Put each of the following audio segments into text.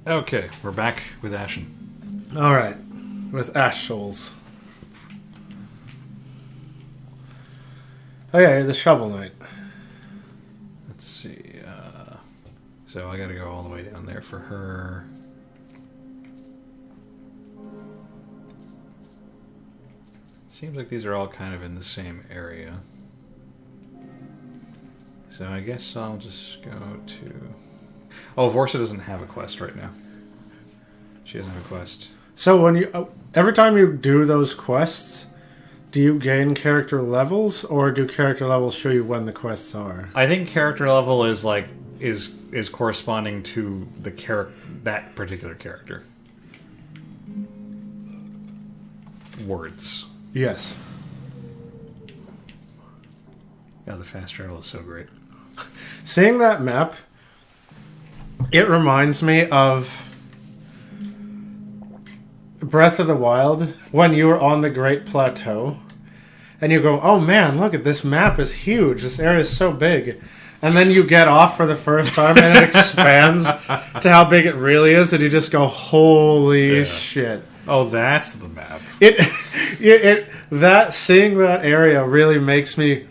Okay, we're back with Ashen. Alright. With Ash Souls. Oh yeah, you're the Shovel Knight. Let's see. So I gotta go all the way down there for her. It seems like these are all kind of in the same area. So I guess I'll just go to... Oh, Vorsa doesn't have a quest right now. She doesn't have a quest. So when you every time you do those quests, do you gain character levels, or do character levels show you when the quests are? I think character level is like is corresponding to the that particular character. Words. Yes. Yeah, the fast travel is so great. Seeing that map, it reminds me of Breath of the Wild, when you were on the Great Plateau, and you go, oh man, look at this map is huge, this area is so big. And then you get off for the first time and it expands to how big it really is, and you just go, holy shit. Oh, that's the map. Seeing that area really makes me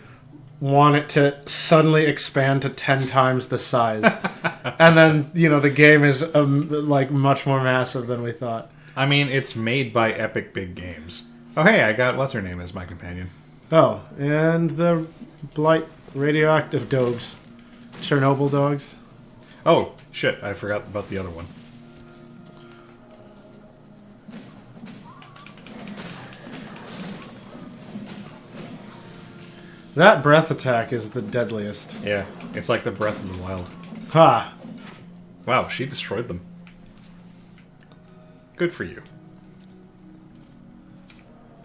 want it to suddenly expand to 10 times the size. And then, the game is like much more massive than we thought. I mean, it's made by Epic Big Games. Oh, hey, I got what's-her-name as my companion. Oh, and the Blight radioactive dogs. Chernobyl dogs. Oh, shit, I forgot about the other one. That breath attack is the deadliest. Yeah, it's like the Breath of the Wild. Ha! Wow, she destroyed them. Good for you.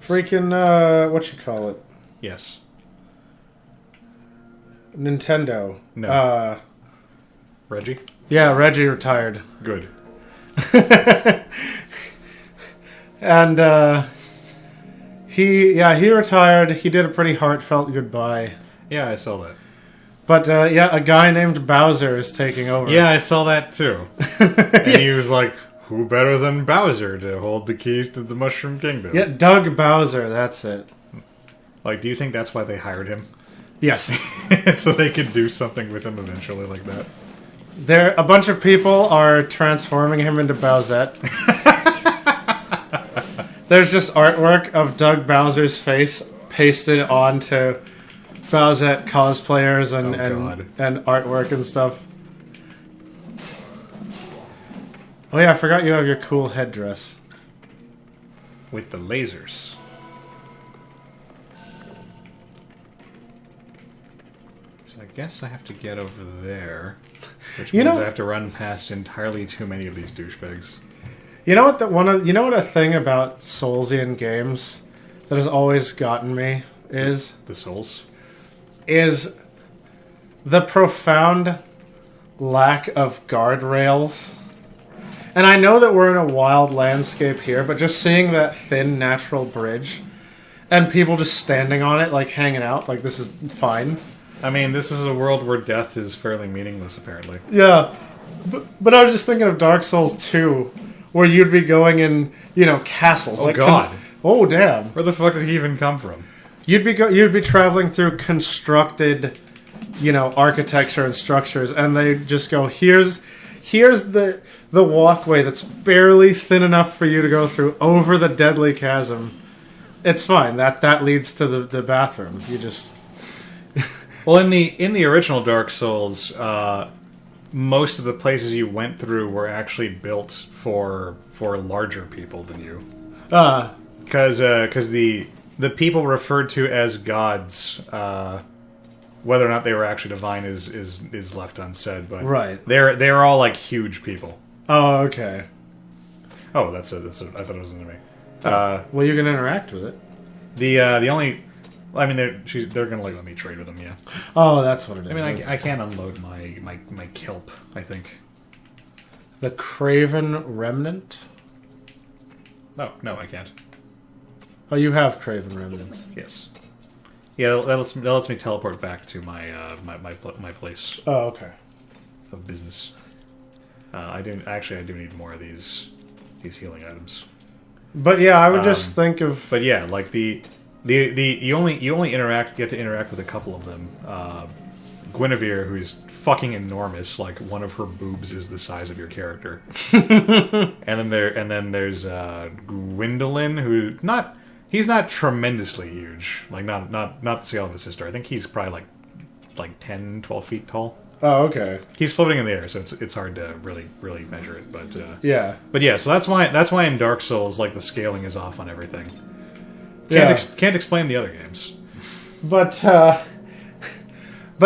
Freaking, what you call it? Yes. Nintendo. No. Reggie? Yeah, Reggie retired. Good. And, he retired. He did a pretty heartfelt goodbye. Yeah, I saw that. But, a guy named Bowser is taking over. Yeah, I saw that too. And he was like, who better than Bowser to hold the keys to the Mushroom Kingdom? Yeah, Doug Bowser, that's it. Like, do you think that's why they hired him? Yes. So they could do something with him eventually like that? A bunch of people are transforming him into Bowsette. There's just artwork of Doug Bowser's face pasted onto Bowsette cosplayers and artwork and stuff. Oh yeah, I forgot you have your cool headdress. With the lasers. So I guess I have to get over there. Which means I have to run past entirely too many of these douchebags. You know what a thing about Soulsian games that has always gotten me is? The Souls? Is the profound lack of guardrails. And I know that we're in a wild landscape here, but just seeing that thin natural bridge and people just standing on it, like hanging out, like this is fine. I mean, this is a world where death is fairly meaningless, apparently. Yeah. But I was just thinking of Dark Souls 2, where you'd be going in, castles. Oh, God. Oh, damn. Where the fuck did he even come from? You'd be traveling through constructed, architecture and structures, and they just go, here's the walkway that's barely thin enough for you to go through over the deadly chasm. It's fine. That leads to the bathroom. You just... Well, in the original Dark Souls, most of the places you went through were actually built for larger people than you. Because the people referred to as gods, whether or not they were actually divine is left unsaid. But right, they're all like huge people. Oh, okay. Oh, that's it. I thought it was into me. Well, you can interact with it. The only, I mean, they're gonna let me trade with them. Yeah. Oh, that's what it is. I mean, I can't unload my kelp. I think. The Craven Remnant. No, I can't. Oh, you have Craven Remnants. Yes. Yeah, that lets me teleport back to my my place. Oh, okay. Of business. I do need more of these healing items. But yeah, I would just think of. But yeah, like the you only get to interact with a couple of them. Guinevere, who's fucking enormous, like one of her boobs is the size of your character. and then there's Gwendolyn, he's not tremendously huge, like not the scale of his sister. I think he's probably like 10, 12 feet tall. Oh, okay. He's floating in the air, so it's hard to really measure it. But yeah. But yeah, so that's why in Dark Souls, like, the scaling is off on everything. Can't explain the other games. But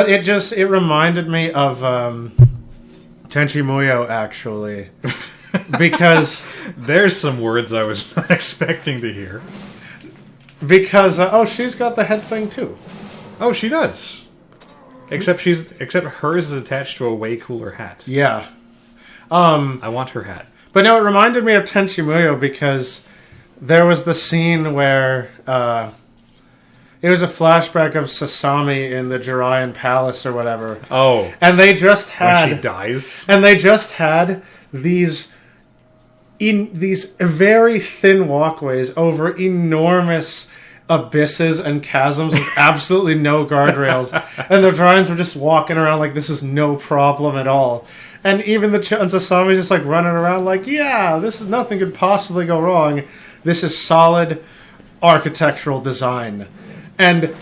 it reminded me of Tenchi Muyo, actually, because there's some words I was not expecting to hear. Because she's got the head thing too. Oh, she does. Except hers is attached to a way cooler hat. Yeah. I want her hat. But no, it reminded me of Tenchi Muyo because there was the scene where it was a flashback of Sasami in the Jirayan Palace or whatever. Oh. And they just had... when she dies? And they just had these very thin walkways over enormous abysses and chasms with absolutely no guardrails, and the Dryans were just walking around like this is no problem at all. And even and Sasami's just like running around like, yeah, this is nothing could possibly go wrong. This is solid architectural design. And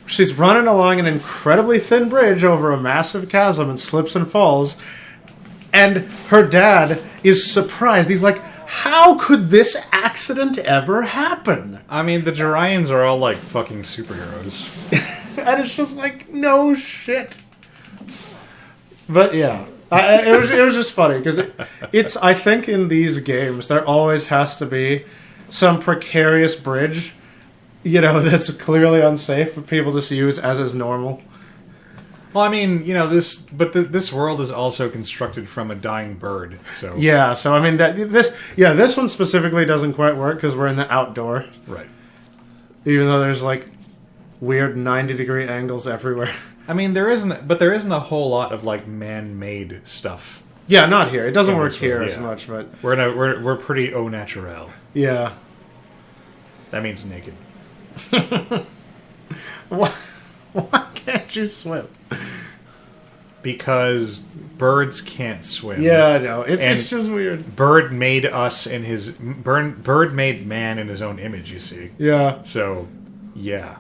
she's running along an incredibly thin bridge over a massive chasm and slips and falls. And her dad is surprised. He's like, how could this accident ever happen? I mean, the Jiraians are all like fucking superheroes. And it's just like, no shit. But yeah, it was just funny because it's. I think in these games there always has to be some precarious bridge, that's clearly unsafe for people to use as is normal. Well, I mean, this world is also constructed from a dying bird, so... Yeah, so I mean, this one specifically doesn't quite work because we're in the outdoor. Right. Even though there's, like, weird 90-degree angles everywhere. I mean, there isn't a whole lot of, like, man-made stuff. Yeah, not here. It doesn't work here as much, but... We're pretty au naturel. Yeah. That means naked. Why can't you swim? Because birds can't swim. Yeah, I know. It's just weird. Bird made man in his own image, you see. Yeah. So, yeah.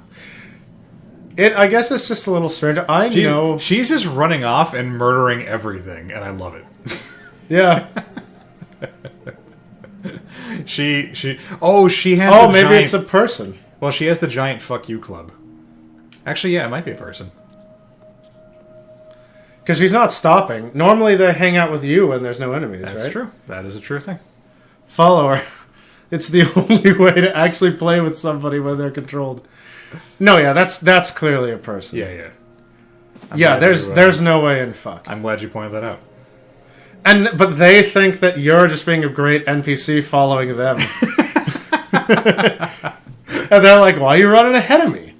I guess it's just a little strange. She's just running off and murdering everything, and I love it. Yeah. she has maybe it's a person. Well, she has the giant fuck you club. Actually, yeah, it might be a person. Because she's not stopping. Normally they hang out with you when there's no enemies, That's right? true. That is a true thing. Follow her. It's the only way to actually play with somebody when they're controlled. No, yeah, that's clearly a person. Yeah. There's no way in fuck. I'm glad you pointed that out. But they think that you're just being a great NPC following them. And they're like, why are you running ahead of me?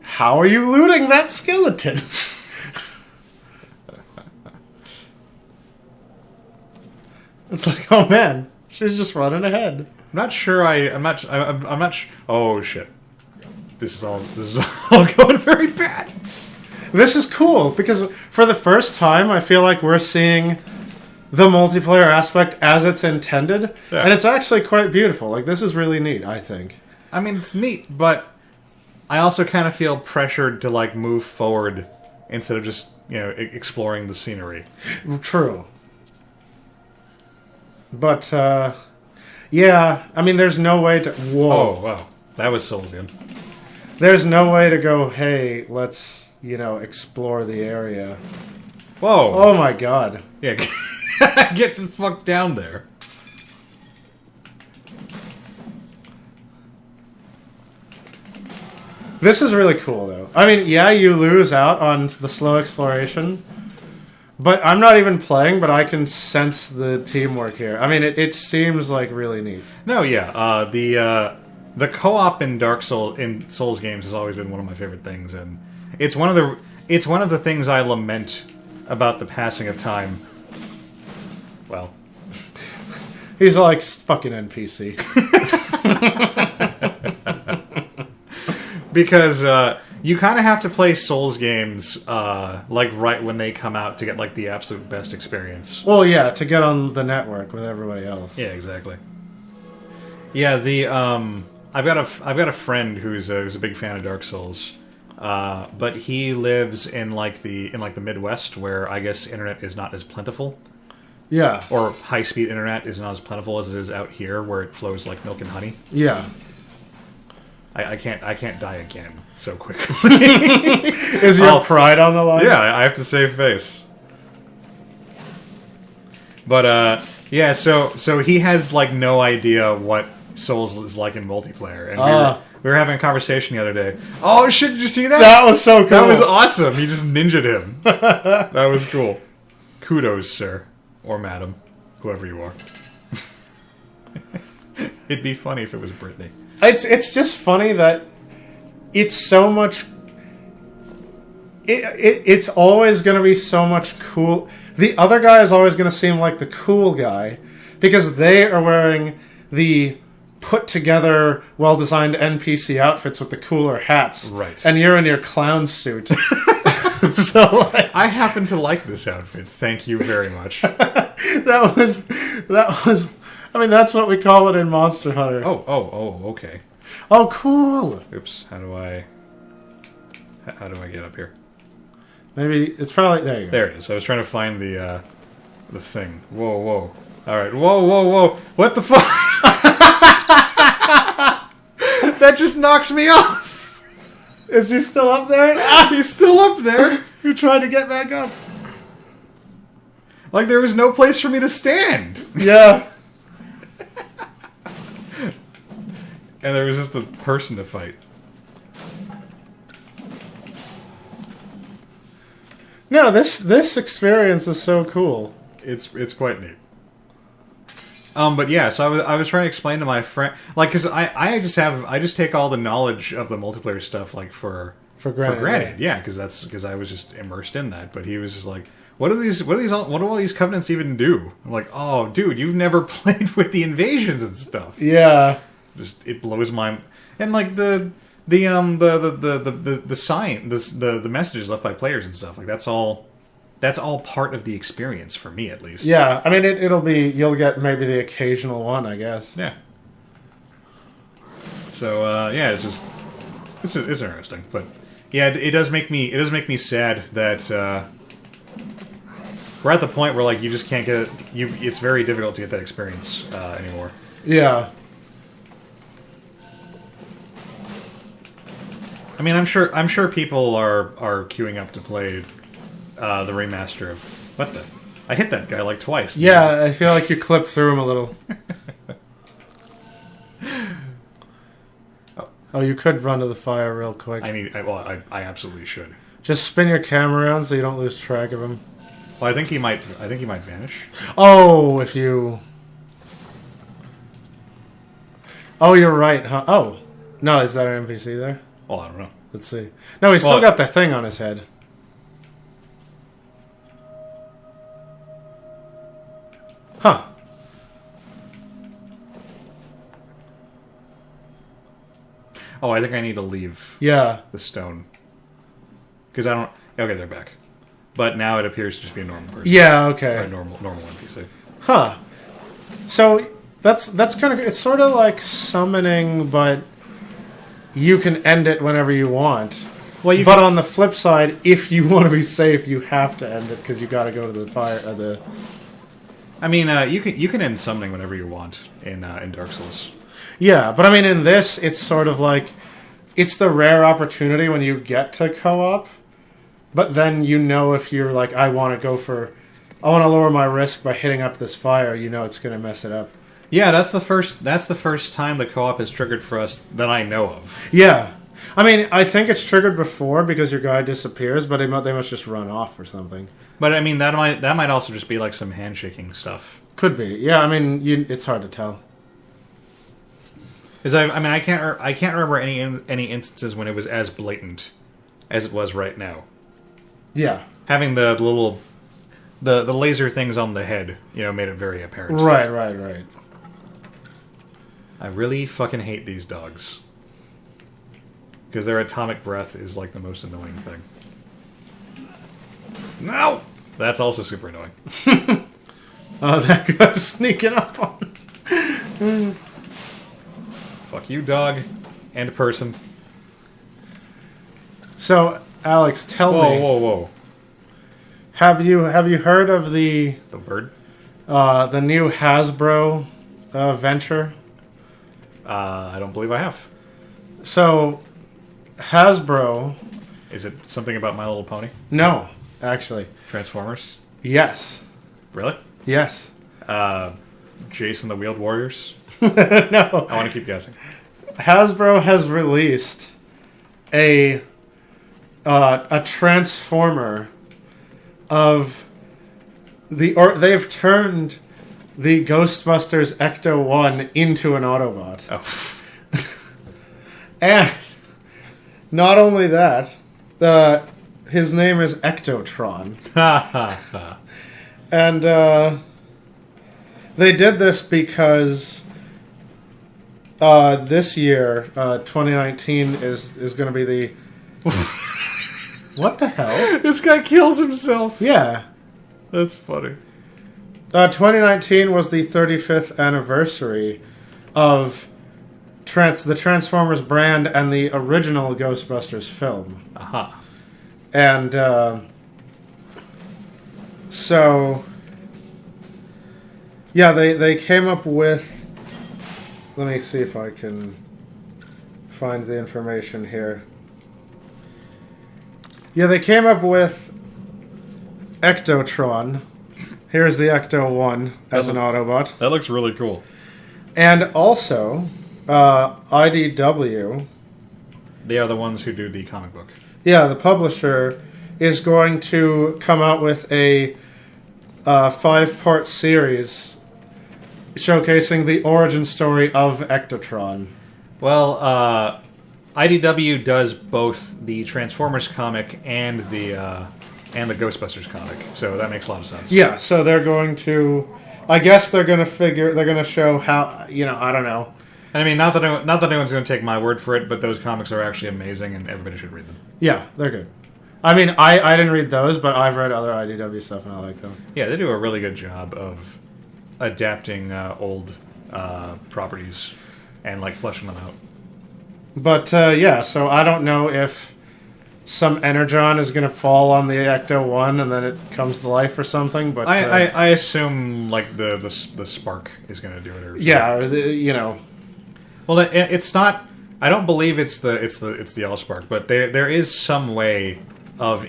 How are you looting that skeleton? It's like, oh man, she's just running ahead. I'm not sure. I'm not. Oh shit! This is all going very bad. This is cool because for the first time, I feel like we're seeing the multiplayer aspect as it's intended, and it's actually quite beautiful. Like, this is really neat, I think. I mean, it's neat, but I also kind of feel pressured to like move forward instead of just exploring the scenery. True. But yeah, I mean, there's no way to. Whoa! Oh wow, that was Soulsian. There's no way to go. Hey, let's explore the area. Whoa! Oh my god! Yeah, get the fuck down there. This is really cool, though. I mean, yeah, you lose out on the slow exploration, but I'm not even playing, but I can sense the teamwork here. I mean, it seems like really neat. No, yeah, the co-op in Souls games has always been one of my favorite things, and it's one of the things I lament about the passing of time. Well, He's like, fucking NPC. because you kind of have to play Souls games like right when they come out to get like the absolute best experience. Well, yeah, to get on the network with everybody else. Yeah, exactly. Yeah, the I've got a friend who's a big fan of Dark Souls, but he lives in like the Midwest, where I guess internet is not as plentiful. Yeah. Or high-speed internet is not as plentiful as it is out here, where it flows like milk and honey. Yeah. I can't die again so quickly. Is your pride on the line? Yeah, I have to save face. But yeah, so he has like no idea what Souls is like in multiplayer, and we were having a conversation the other day. Oh shit! Did you see that? That was so cool. That was awesome. He just ninja'd him. That was cool. Kudos, sir. Or madam, whoever you are. It'd be funny if it was Brittany. It's just funny that it's so much. It's always going to be so much cool. The other guy is always going to seem like the cool guy because they are wearing the put together, well designed NPC outfits with the cooler hats. Right. And you're in your clown suit. So like, I happen to like this outfit. Thank you very much. that was. I mean, that's what we call it in Monster Hunter. Oh, okay. Oh, cool. Oops. How do I get up here? Maybe it's probably there. You go. There it is. I was trying to find the thing. Whoa. All right. Whoa. What the fuck? That just knocks me off. Is he still up there? He's still up there. You tried to get back up. Like there was no place for me to stand. Yeah. And there was just a person to fight. No, this experience is so cool. It's quite neat. But yeah, so I was trying to explain to my friend, like, because I just take all the knowledge of the multiplayer stuff like for granted, yeah, because I was just immersed in that. But he was just like, what do all these covenants even do? I'm like, oh, dude, you've never played with the invasions and stuff. Yeah, just it blows my, and like the sign, the messages left by players and stuff, like that's all part of the experience for me, at least. Yeah, I mean, you'll get maybe the occasional one, I guess. Yeah. So yeah, it's interesting, but yeah, it does make me sad that we're at the point where like you just can't get it. It's very difficult to get that experience anymore. Yeah. I mean, I'm sure people are queuing up to play the remaster of what the. I hit that guy like twice. Yeah, I feel like you clipped through him a little. Oh, you could run to the fire real quick. I absolutely should. Just spin your camera around so you don't lose track of him. Well, I think he might vanish. Oh, if you. Oh, you're right, huh? Oh, no, is that an NPC there? Oh, I don't know. Let's see. No, he's still got that thing on his head. Huh. Oh, I think I need to leave. Yeah. The stone. Because I don't. Okay, they're back. But now it appears to just be a normal person. Yeah. Okay. Or a normal NPC. Huh. So that's kind of. It's sort of like summoning, but you can end it whenever you want. Well, but on the flip side, if you want to be safe, you have to end it because you got to go to the fire. I mean, you can end summoning whenever you want in Dark Souls. Yeah, but I mean, in this, it's sort of like it's the rare opportunity when you get to co-op. But then if you're like, I want to lower my risk by hitting up this fire. It's going to mess it up. Yeah, that's the first time the co-op is triggered for us that I know of. Yeah. I mean, I think it's triggered before because your guy disappears, but they must just run off or something. But I mean, that might also just be like some handshaking stuff. Could be. Yeah, I mean, it's hard to tell. Because I can't remember any instances when it was as blatant as it was right now. Yeah. Having the the laser things on the head, made it very apparent. Right. I really fucking hate these dogs. Because their atomic breath is like the most annoying thing. No! That's also super annoying. Oh, that guy's sneaking up on. Fuck you, dog. And person. So, Alex, tell me. Whoa. Have you heard of the bird? The new Hasbro venture? I don't believe I have. So, Hasbro... Is it something about My Little Pony? No, actually. Transformers? Yes. Really? Yes. Jason the Wheeled Warriors? No. I want to keep guessing. Hasbro has released a transformer of they've turned the Ghostbusters Ecto-1 into an Autobot. Oh. And not only that, his name is Ectotron. And they did this because this year, 2019, is going to be the... What the hell? This guy kills himself. Yeah. That's funny. 2019 was the 35th anniversary of the Transformers brand and the original Ghostbusters film. Aha. And so, yeah, they came up with... Let me see if I can find the information here. Yeah, they came up with Ectotron. Here's the Ecto-1 as an Autobot. That looks really cool. And also, IDW... They are the ones who do the comic book. Yeah, the publisher is going to come out with a 5-part series showcasing the origin story of Ectotron. Well, IDW does both the Transformers comic and the Ghostbusters comic, so that makes a lot of sense. Yeah, so they're going to... I guess they're going to show how... I don't know. I mean, not that anyone's going to take my word for it, but those comics are actually amazing, and everybody should read them. Yeah, they're good. I mean, I didn't read those, but I've read other IDW stuff, and I like them. Yeah, they do a really good job of adapting old properties and, fleshing them out. But, yeah, so I don't know if some Energon is going to fall on the Ecto-1 and then it comes to life or something, but... I assume, the spark is going to do it or something. Yeah, or Well, it's not... I don't believe it's the Allspark, but there is some way of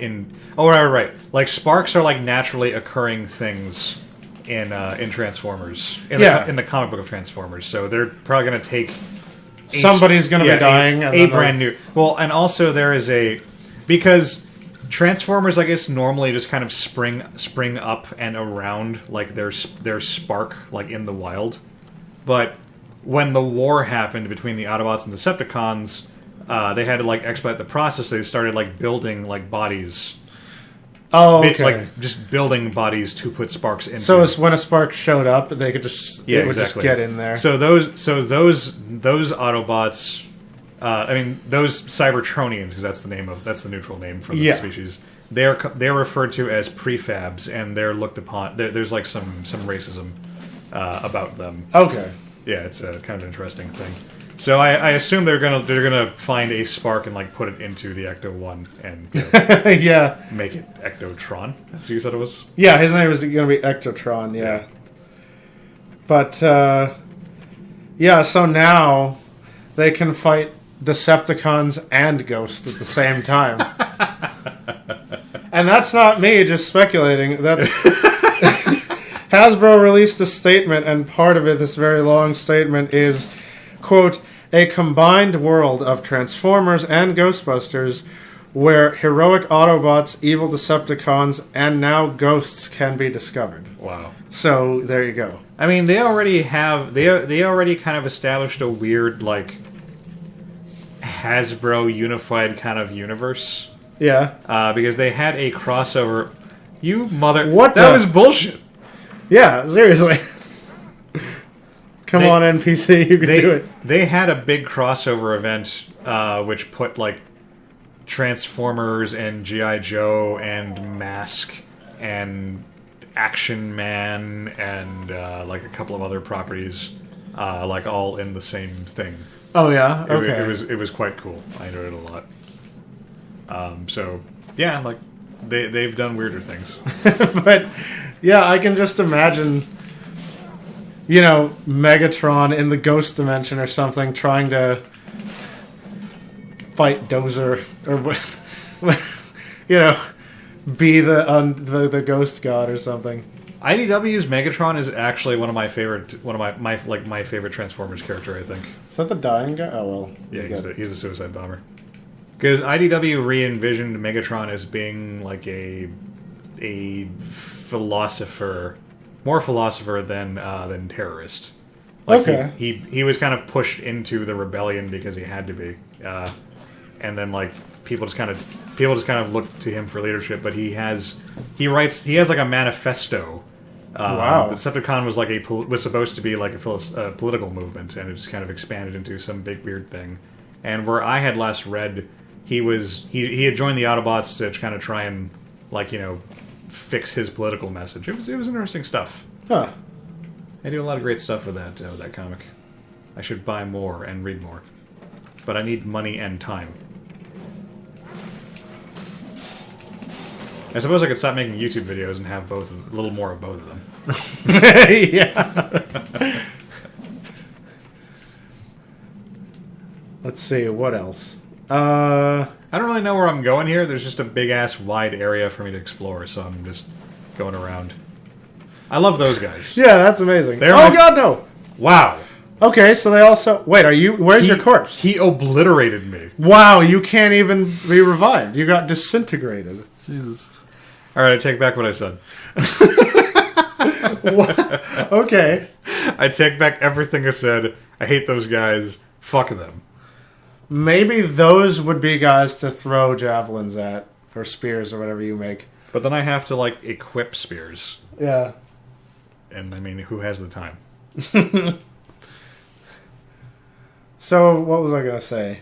Oh, right. Sparks are naturally occurring things in Transformers. In the comic book of Transformers, so they're probably going to take... Somebody's going to be dying. A brand new... Well, and also there is a... Because Transformers, I guess, normally just kind of spring up and around their spark, in the wild. But when the war happened between the Autobots and Decepticons, they had to expedite the process. They started building bodies. Oh, okay. Just building bodies to put sparks into. So it's when a spark showed up, they could just just get in there. So those Autobots, those Cybertronians, because that's the neutral name for the species. They're referred to as prefabs, and they're looked upon. There's some racism about them. Okay. Yeah, it's a kind of an interesting thing. So I assume they're gonna find a spark and put it into the Ecto-1 and yeah, make it Ectotron. That's what you said it was. Yeah, his name was going to be Ectotron. Yeah, but yeah. So now they can fight Decepticons and Ghosts at the same time, and that's not me just speculating. That's Hasbro released a statement, and part of it, this very long statement, is, quote, a combined world of Transformers and Ghostbusters where heroic Autobots, evil Decepticons, and now Ghosts can be discovered. Wow. So, there you go. I mean, they already kind of established a weird, Hasbro unified kind of universe. Yeah. Because they had a crossover... You mother... What That the- was bullshit. Yeah, seriously. Come on, NPC, you can do it. They had a big crossover event, which put, like, Transformers and G.I. Joe and Mask and Action Man and, like, a couple of other properties, like, all in the same thing. Oh, yeah? Okay. It was quite cool. I enjoyed it a lot. So, yeah, like, they've done weirder things. But, yeah, I can just imagine, you know, Megatron in the Ghost Dimension or something trying to fight Dozer or what, you know, be the Ghost God or something. IDW's Megatron is actually one of my favorite Transformers character, I think. Is that the dying guy? Oh, well. Yeah, he's a suicide bomber. Because IDW re-envisioned Megatron as being like a philosopher, more philosopher than terrorist. Like Okay. He was kind of pushed into the rebellion because he had to be, and then like people just kind of looked to him for leadership. But he has like a manifesto. Wow. Decepticon was supposed to be like a political movement, and it just kind of expanded into some big weird thing. And where I had last read, he had joined the Autobots to kind of try and, like, you know, fix his political message. It was interesting stuff. Huh. I do a lot of great stuff with that comic. I should buy more and read more, but I need money and time. I suppose I could stop making YouTube videos and have a little more of both of them. Yeah. Let's see, what else? I don't really know where I'm going here. There's just a big-ass wide area for me to explore, so I'm just going around. I love those guys. Yeah, that's amazing. They're oh, my- God, no. Wow. Okay, so they also... Wait, where's your corpse? He obliterated me. Wow, you can't even be revived. You got disintegrated. Jesus. All right, I take back what I said. Okay. I take back everything I said. I hate those guys. Fuck them. Maybe those would be guys to throw javelins at, or spears, or whatever you make. But then I have to, like, equip spears. Yeah. And, I mean, who has the time? So, what was I going to say?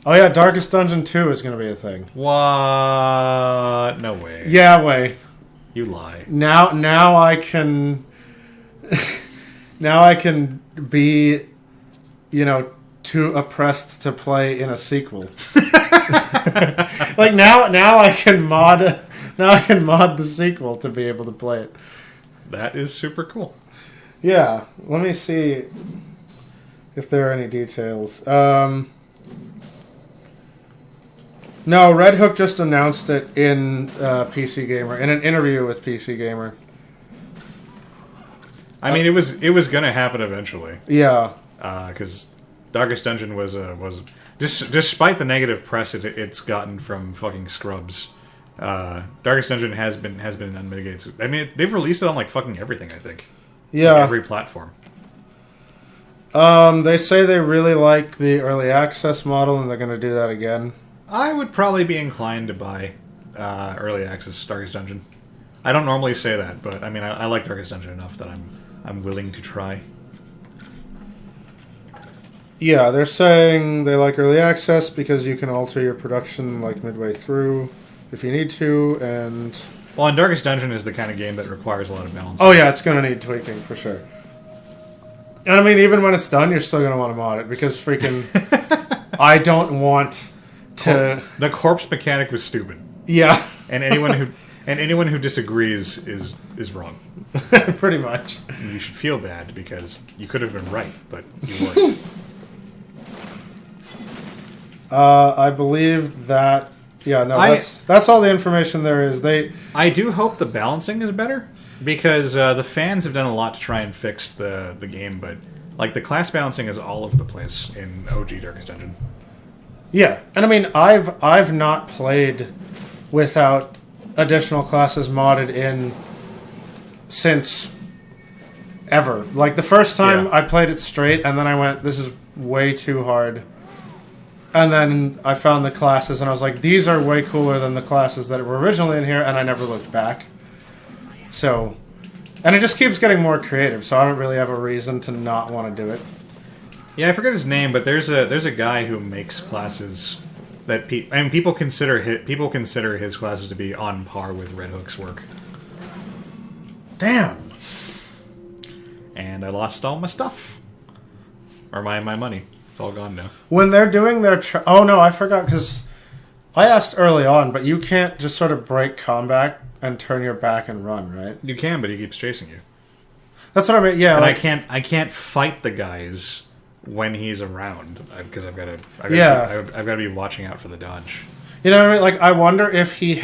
Oh yeah, Darkest Dungeon 2 is going to be a thing. What? No way. Yeah, wait. You lie. Now I can... now I can be, you know, too oppressed to play in a sequel. Like, now I can mod... Now I can mod the sequel to be able to play it. That is super cool. Yeah, let me see if there are any details. No, Red Hook just announced it in PC Gamer, in an interview with PC Gamer. I mean, it was going to happen eventually. Yeah. Because Darkest Dungeon was despite the negative press it's gotten from fucking scrubs. Darkest Dungeon has been unmitigated. I mean, they've released it on like fucking everything. I think. Yeah. Like every platform. They say they really like the early access model, and they're going to do that again. I would probably be inclined to buy early access Darkest Dungeon. I don't normally say that, but I mean, I like Darkest Dungeon enough that I'm willing to try. Yeah, they're saying they like early access because you can alter your production like midway through if you need to, and... Well, and Darkest Dungeon is the kind of game that requires a lot of balance. Oh yeah, it's going to need tweaking for sure. And I mean, even when it's done, you're still going to want to mod it because freaking... I don't want to... The corpse mechanic was stupid. Yeah. And anyone who disagrees is wrong. Pretty much. And you should feel bad because you could have been right, but you weren't. I believe that... Yeah, no, that's all the information there is. I do hope the balancing is better because the fans have done a lot to try and fix the game, but like the class balancing is all over the place in OG Darkest Dungeon. Yeah, and I mean, I've not played without additional classes modded in since ever. Like the first time I played it straight, and then I went, "This is way too hard And then I found the classes, and I was like, these are way cooler than the classes that were originally in here, and I never looked back. So, and it just keeps getting more creative, so I don't really have a reason to not want to do it. Yeah, I forget his name, but there's a guy who makes classes that people consider his classes to be on par with Red Hook's work. Damn. And I lost all my stuff, or my money. It's all gone now. When they're doing their... oh, no, I forgot, because I asked early on, but you can't just sort of break combat and turn your back and run, right? You can, but he keeps chasing you. That's what I mean, yeah. And like, I can't fight the guys when he's around, because I've got to be watching out for the dodge. You know what I mean? Like, I wonder if he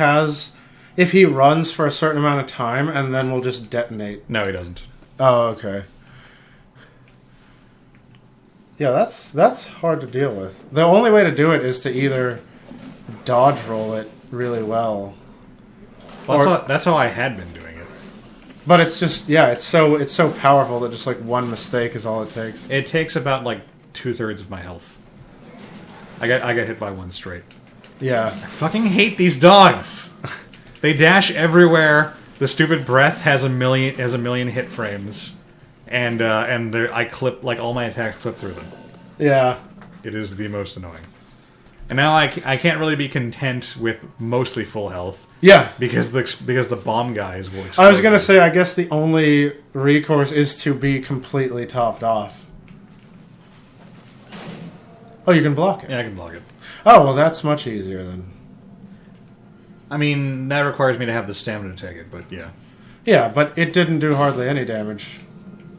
runs for a certain amount of time and then will just detonate. No, he doesn't. Oh, okay. Yeah, that's hard to deal with. The only way to do it is to either dodge roll it really well. That's how I had been doing it. But it's just, yeah, it's so powerful that just like one mistake is all it takes. It takes about like 2/3 of my health. I got hit by one straight. Yeah. I fucking hate these dogs. They dash everywhere. The stupid breath has a million hit frames. And I clip, like, all my attacks clip through them. Yeah. It is the most annoying. And now I can't really be content with mostly full health. Yeah. Because the bomb guys will explode. I was going to say, I guess the only recourse is to be completely topped off. Oh, you can block it? Yeah, I can block it. Oh, well, that's much easier then. I mean, that requires me to have the stamina to take it, but yeah. Yeah, but it didn't do hardly any damage.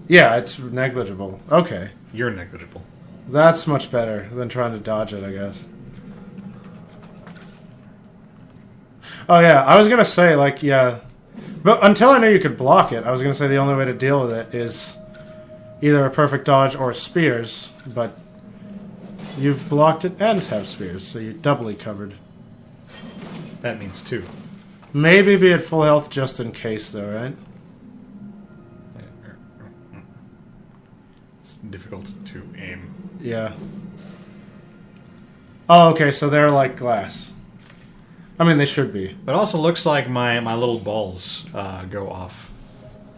Yeah, it's negligible. Okay. You're negligible. That's much better than trying to dodge it, I guess. Oh, yeah, I was going to say, like, yeah. But until I knew you could block it, I was going to say the only way to deal with it is either a perfect dodge or spears, but you've blocked it and have spears, so you're doubly covered. That means 2. Maybe be at full health just in case, though, right? It's difficult to aim. Yeah. Oh, okay, so they're like glass. I mean, they should be. But it also looks like my little balls go off.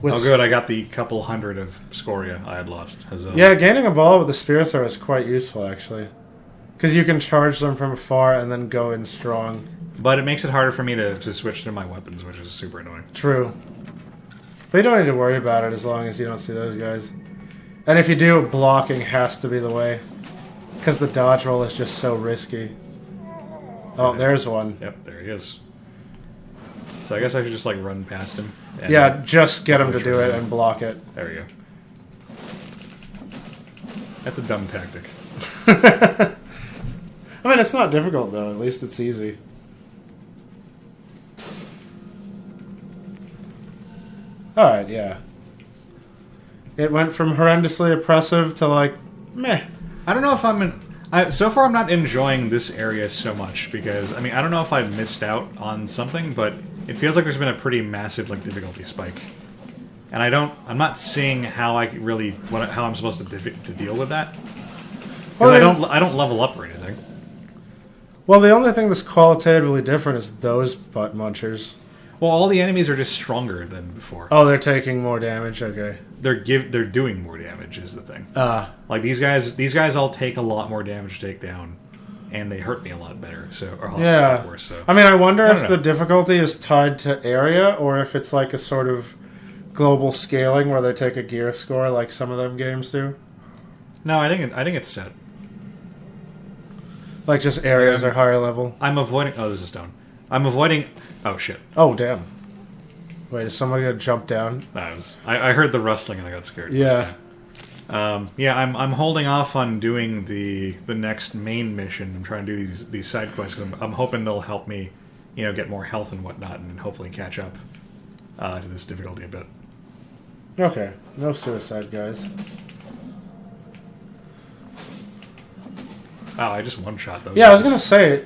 With good, I got the couple hundred of scoria I had lost. Yeah, gaining a ball with the spear throw is quite useful, actually. Because you can charge them from afar and then go in strong. But it makes it harder for me to switch to my weapons, which is super annoying. True. But you don't need to worry about it as long as you don't see those guys. And if you do, blocking has to be the way. Because the dodge roll is just so risky. Oh, there's one. Yep, there he is. So I guess I should just, like, run past him. And yeah, just get him to do it and block it. There we go. That's a dumb tactic. I mean, it's not difficult, though. At least it's easy. Alright, yeah. It went from horrendously oppressive to, like, meh. I don't know if so far I'm not enjoying this area so much, because, I mean, I don't know if I've missed out on something, but it feels like there's been a pretty massive, like, difficulty spike. And I'm not seeing how how I'm supposed to deal with that. Because I don't level up or anything. Well, the only thing that's qualitatively different is those butt munchers. Well, all the enemies are just stronger than before. Oh, they're taking more damage. Okay. They're doing more damage is the thing. Like these guys all take a lot more damage to take down, and they hurt me a lot better. So or a lot worse. So I mean, I wonder if the difficulty is tied to area or if it's like a sort of global scaling where they take a gear score like some of them games do. No, I think it's set. Like just areas are higher level. I'm avoiding. Oh, there's a stone. I'm avoiding. Oh shit. Oh damn. Wait, is somebody gonna jump down? I heard the rustling and I got scared. Yeah. I'm holding off on doing the next main mission. I'm trying to do these side quests because I'm hoping they'll help me, get more health and whatnot, and hopefully catch up to this difficulty a bit. Okay, no suicide, guys. Wow, I just one-shot those. Yeah, I was gonna say,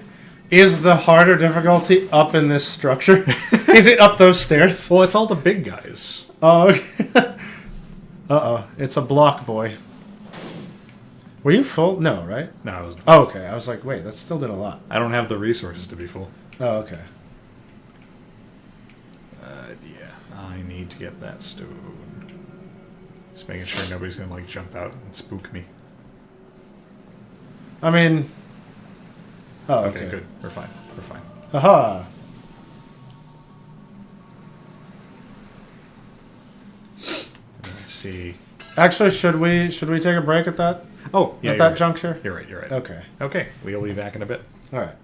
is the harder difficulty up in this structure? Is it up those stairs? Well, it's all the big guys. Oh, okay. Uh-oh, it's a block boy. Were you full? No, right? No, I was. Oh, okay. I was like, wait, that still did a lot. I don't have the resources to be full. Oh, okay. Yeah, I need to get that stone. Just making sure nobody's gonna like jump out and spook me. I mean... Oh, Okay, good. We're fine. We're fine. Aha! Let's see. Actually, should we take a break at that? Oh, yeah. At you're that right. juncture? You're right. You're right. Okay. Okay, we'll be back in a bit. All right.